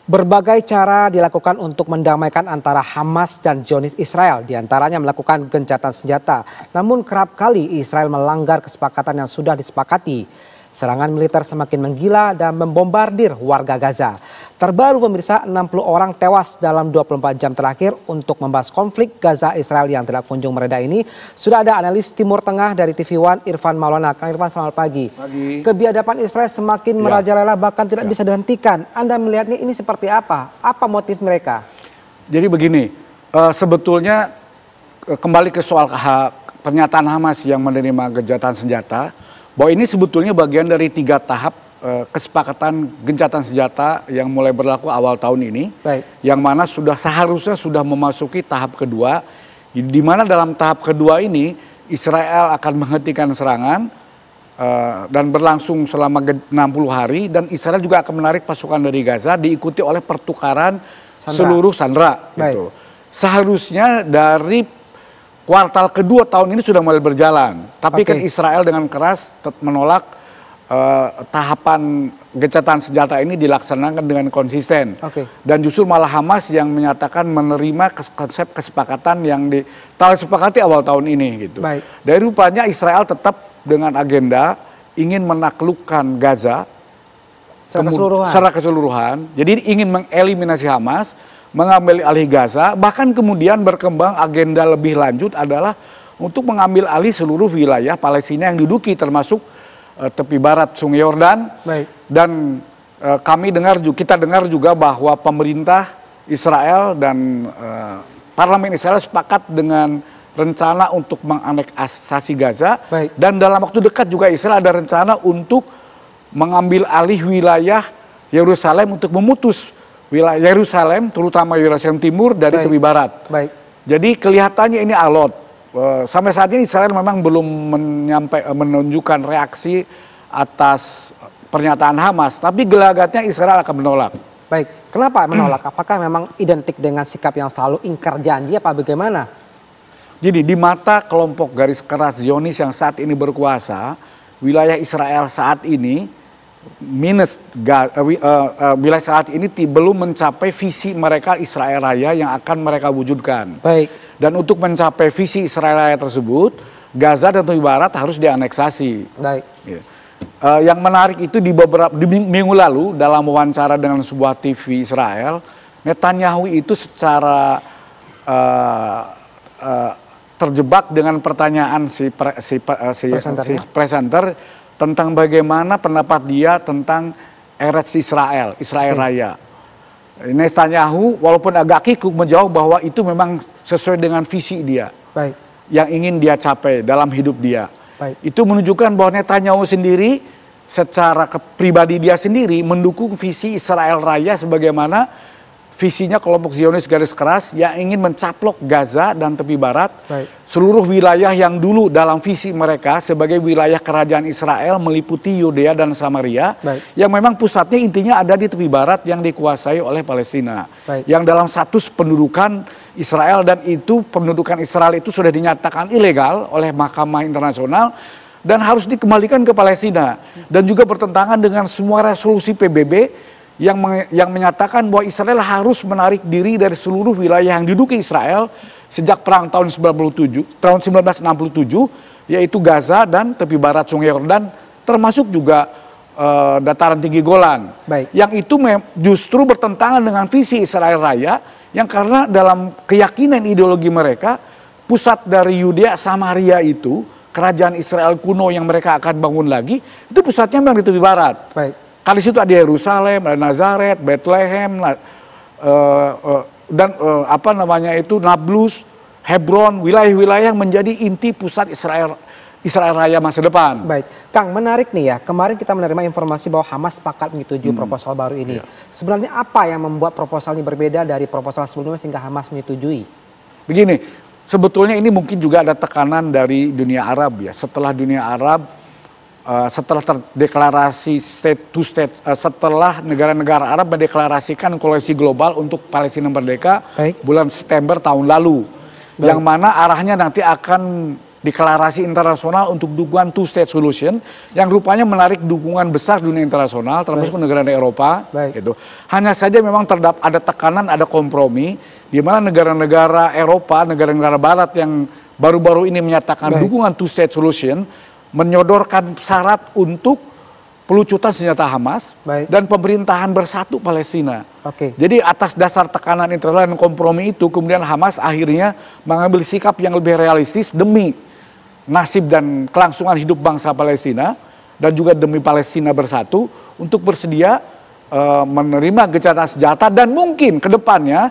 Berbagai cara dilakukan untuk mendamaikan antara Hamas dan Zionis Israel, diantaranya melakukan gencatan senjata. Namun kerap kali Israel melanggar kesepakatan yang sudah disepakati. Serangan militer semakin menggila dan membombardir warga Gaza. Terbaru pemirsa, 60 orang tewas dalam 24 jam terakhir. Untuk membahas konflik Gaza Israel yang tidak kunjung mereda ini, sudah ada analis Timur Tengah dari TV One, Irfan Maulana. Kang Irfan, selamat pagi. Kebiadaban Israel semakin merajalela bahkan tidak bisa dihentikan. Anda melihatnya ini seperti apa? Apa motif mereka? Jadi begini, sebetulnya kembali ke soal pernyataan Hamas yang menerima gencatan senjata, bahwa ini sebetulnya bagian dari 3 tahap kesepakatan gencatan senjata yang mulai berlaku awal tahun ini. Baik. Yang mana seharusnya sudah memasuki tahap kedua, di mana dalam tahap kedua ini Israel akan menghentikan serangan dan berlangsung selama 60 hari, dan Israel juga akan menarik pasukan dari Gaza, diikuti oleh pertukaran seluruh sandera. Gitu. Seharusnya dari kuartal kedua tahun ini sudah mulai berjalan, tapi kan Israel dengan keras menolak tahapan gencatan senjata ini dilaksanakan dengan konsisten. Dan justru malah Hamas yang menyatakan menerima konsep kesepakatan yang disepakati awal tahun ini. Gitu. Dari rupanya Israel tetap dengan agenda ingin menaklukkan Gaza secara keseluruhan. Jadi ingin mengeliminasi Hamas, mengambil alih Gaza, bahkan kemudian berkembang agenda lebih lanjut adalah untuk mengambil alih seluruh wilayah Palestina yang diduduki, termasuk tepi barat Sungai Yordan. Dan kita dengar juga bahwa pemerintah Israel dan parlemen Israel sepakat dengan rencana untuk menganeksasi Gaza. Dan dalam waktu dekat juga Israel ada rencana untuk mengambil alih wilayah Yerusalem untuk memutus wilayah Yerusalem, terutama Yerusalem Timur dari tepi barat. Jadi kelihatannya ini alot. Sampai saat ini Israel memang belum menunjukkan reaksi atas pernyataan Hamas, tapi gelagatnya Israel akan menolak. Baik, kenapa menolak? Apakah memang identik dengan sikap yang selalu ingkar janji apa bagaimana? Jadi di mata kelompok garis keras Zionis yang saat ini berkuasa, wilayah Israel saat ini wilayah saat ini belum mencapai visi mereka Israel Raya yang akan mereka wujudkan. Dan untuk mencapai visi Israel Raya tersebut, Gaza dan tepi barat harus dianeksasi. Yang menarik itu di minggu lalu dalam wawancara dengan sebuah TV Israel, Netanyahu itu secara terjebak dengan pertanyaan si presenter tentang bagaimana pendapat dia tentang Eretz Israel, Israel Raya. Netanyahu walaupun agak kikuk menjawab bahwa itu memang sesuai dengan visi dia, yang ingin dia capai dalam hidup dia. Itu menunjukkan bahwa Netanyahu sendiri secara pribadi dia sendiri mendukung visi Israel Raya sebagaimana visinya kelompok Zionis garis keras yang ingin mencaplok Gaza dan tepi barat, seluruh wilayah yang dulu dalam visi mereka sebagai wilayah kerajaan Israel meliputi Yudea dan Samaria, yang memang pusatnya intinya ada di tepi barat yang dikuasai oleh Palestina, yang dalam status pendudukan Israel, dan itu pendudukan Israel itu sudah dinyatakan ilegal oleh Mahkamah Internasional dan harus dikembalikan ke Palestina, dan juga bertentangan dengan semua resolusi PBB yang menyatakan bahwa Israel harus menarik diri dari seluruh wilayah yang diduduki Israel sejak perang tahun 1967, yaitu Gaza dan tepi barat Sungai Yordan, termasuk juga dataran tinggi Golan. Yang itu justru bertentangan dengan visi Israel Raya, yang karena dalam keyakinan ideologi mereka, pusat dari Yudea Samaria itu, kerajaan Israel kuno yang mereka akan bangun lagi, itu pusatnya memang di tepi barat. Kali situ ada Yerusalem, ada Nazaret, Bethlehem, dan Nablus, Hebron, wilayah-wilayah yang menjadi inti pusat Israel Raya masa depan. Kang, menarik nih ya. Kemarin kita menerima informasi bahwa Hamas sepakat menyetujui proposal baru ini. Sebenarnya apa yang membuat proposal ini berbeda dari proposal sebelumnya sehingga Hamas menyetujui? Begini, sebetulnya ini mungkin juga ada tekanan dari dunia Arab ya. Setelah dunia Arab setelah terdeklarasi state to state, setelah negara-negara Arab mendeklarasikan koalisi global untuk Palestina merdeka bulan September tahun lalu, yang mana arahnya nanti akan deklarasi internasional untuk dukungan two-state solution yang rupanya menarik dukungan besar dunia internasional termasuk negara Eropa. Gitu. Hanya saja memang ada tekanan, ada kompromi di mana negara-negara Eropa, negara-negara Barat yang baru-baru ini menyatakan dukungan two-state solution menyodorkan syarat untuk pelucutan senjata Hamas dan pemerintahan bersatu Palestina. Jadi atas dasar tekanan internasional dan kompromi itu kemudian Hamas akhirnya mengambil sikap yang lebih realistis demi nasib dan kelangsungan hidup bangsa Palestina dan juga demi Palestina bersatu untuk bersedia menerima gencatan senjata dan mungkin kedepannya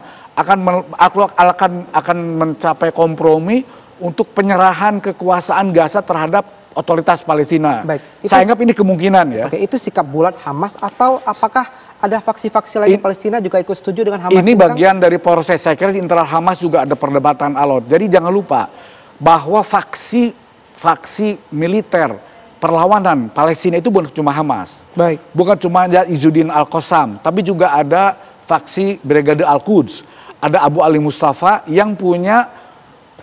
akan mencapai kompromi untuk penyerahan kekuasaan Gaza terhadap otoritas Palestina. Saya anggap ini kemungkinan ya. Itu sikap bulat Hamas atau apakah ada faksi-faksi lain di Palestina juga ikut setuju dengan Hamas? Ini bagian dari proses. Saya kira di internal Hamas juga ada perdebatan alot. Jadi jangan lupa bahwa faksi militer perlawanan Palestina itu bukan cuma Hamas. Bukan cuma ada Izzuddin Al-Qassam, tapi juga ada faksi Brigade Al-Quds. Ada Abu Ali Mustafa yang punya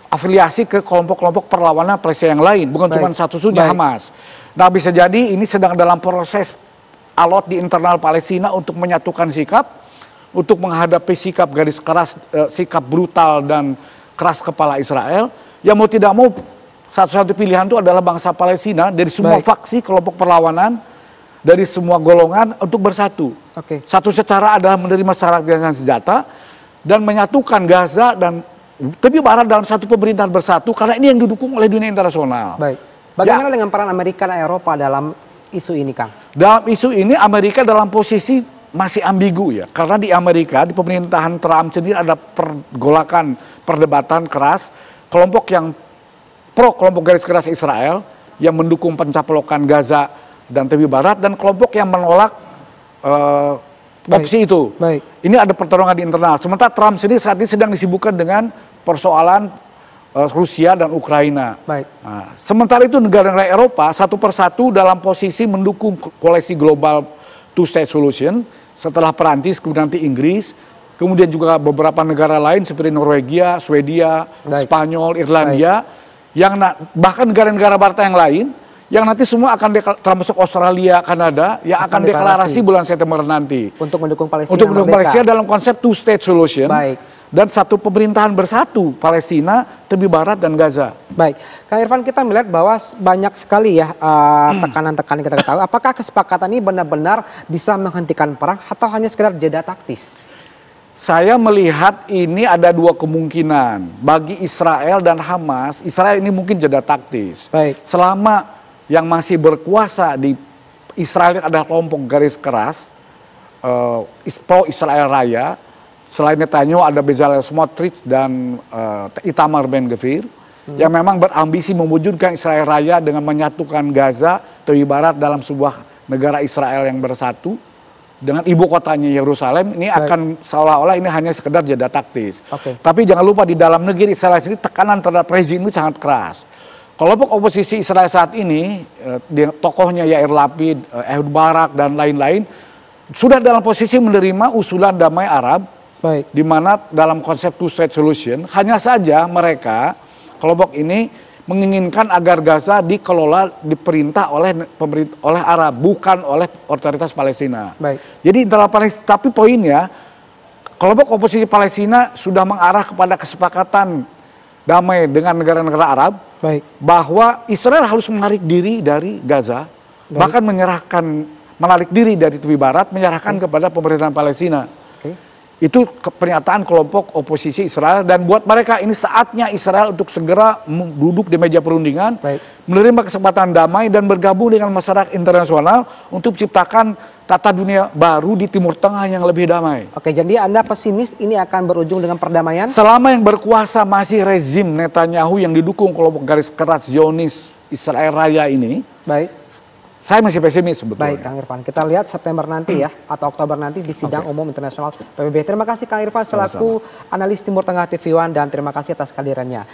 afiliasi ke kelompok-kelompok perlawanan Palestina yang lain, bukan cuma satu-satunya Hamas. Nah, bisa jadi ini sedang dalam proses alot di internal Palestina untuk menyatukan sikap, untuk menghadapi sikap garis keras, sikap brutal dan keras kepala Israel. Yang mau tidak mau, satu-satu pilihan itu adalah bangsa Palestina dari semua faksi, kelompok perlawanan, dari semua golongan untuk bersatu. Satu secara adalah menerima syarat gencatan senjata dan menyatukan Gaza dan tepi barat dalam satu pemerintahan bersatu karena ini yang didukung oleh dunia internasional. Bagaimana dengan peran Amerika dan Eropa dalam isu ini, Kang? Dalam isu ini Amerika dalam posisi masih ambigu ya. Karena di Amerika, di pemerintahan Trump sendiri ada pergolakan, perdebatan keras. Kelompok yang kelompok garis keras Israel yang mendukung pencaplokan Gaza dan tepi barat dan kelompok yang menolak opsi itu. Ini ada pertarungan di internal. Sementara Trump sendiri saat ini sedang disibukkan dengan persoalan Rusia dan Ukraina. Nah, sementara itu negara-negara Eropa satu persatu dalam posisi mendukung koalisi global two-state solution setelah Perancis, kemudian nanti Inggris, kemudian juga beberapa negara lain seperti Norwegia, Swedia, Spanyol, Irlandia, yang bahkan negara-negara Barat yang lain yang nanti semua akan termasuk Australia, Kanada yang akan deklarasi bulan September nanti untuk mendukung Palestina. Untuk mendukung Palestina dalam konsep two-state solution dan satu pemerintahan bersatu Palestina, tepi barat dan Gaza. Kang Irfan, kita melihat bahwa banyak sekali ya tekanan-tekanan kita ketahui. Apakah kesepakatan ini benar-benar bisa menghentikan perang atau hanya sekedar jeda taktis? Saya melihat ini ada dua kemungkinan bagi Israel dan Hamas. Israel ini mungkin jeda taktis. Selama yang masih berkuasa di Israel adalah kelompok garis keras pro-Israel Raya. Selain Netanyahu ada Bezalel Smotrich dan Itamar Ben-Gvir yang memang berambisi mewujudkan Israel Raya dengan menyatukan Gaza, tepi barat dalam sebuah negara Israel yang bersatu dengan ibu kotanya Yerusalem. Ini akan seolah-olah ini hanya sekedar jeda taktis. Tapi jangan lupa di dalam negeri Israel sendiri tekanan terhadap rezim itu sangat keras. Kelompok oposisi Israel saat ini, tokohnya Yair Lapid, Ehud Barak dan lain-lain sudah dalam posisi menerima usulan damai Arab, di mana dalam konsep two-state solution hanya saja mereka kelompok ini menginginkan agar Gaza dikelola, diperintah oleh Arab, bukan oleh otoritas Palestina. Jadi internal Palestina, tapi poinnya kelompok oposisi Palestina sudah mengarah kepada kesepakatan damai dengan negara-negara Arab, bahwa Israel harus menarik diri dari Gaza, bahkan menarik diri dari tepi barat, menyerahkan kepada pemerintahan Palestina. Itu pernyataan kelompok oposisi Israel dan buat mereka ini saatnya Israel untuk segera duduk di meja perundingan, menerima kesempatan damai dan bergabung dengan masyarakat internasional untuk menciptakan tata dunia baru di Timur Tengah yang lebih damai. Jadi Anda pesimis ini akan berujung dengan perdamaian? Selama yang berkuasa masih rezim Netanyahu yang didukung kelompok garis keras Zionis Israel Raya ini, saya masih pesimis sebetulnya. Kang Irfan, kita lihat September nanti ya, atau Oktober nanti di sidang umum internasional PBB. Terima kasih Kang Irfan selaku analis Timur Tengah TV One dan terima kasih atas kehadirannya.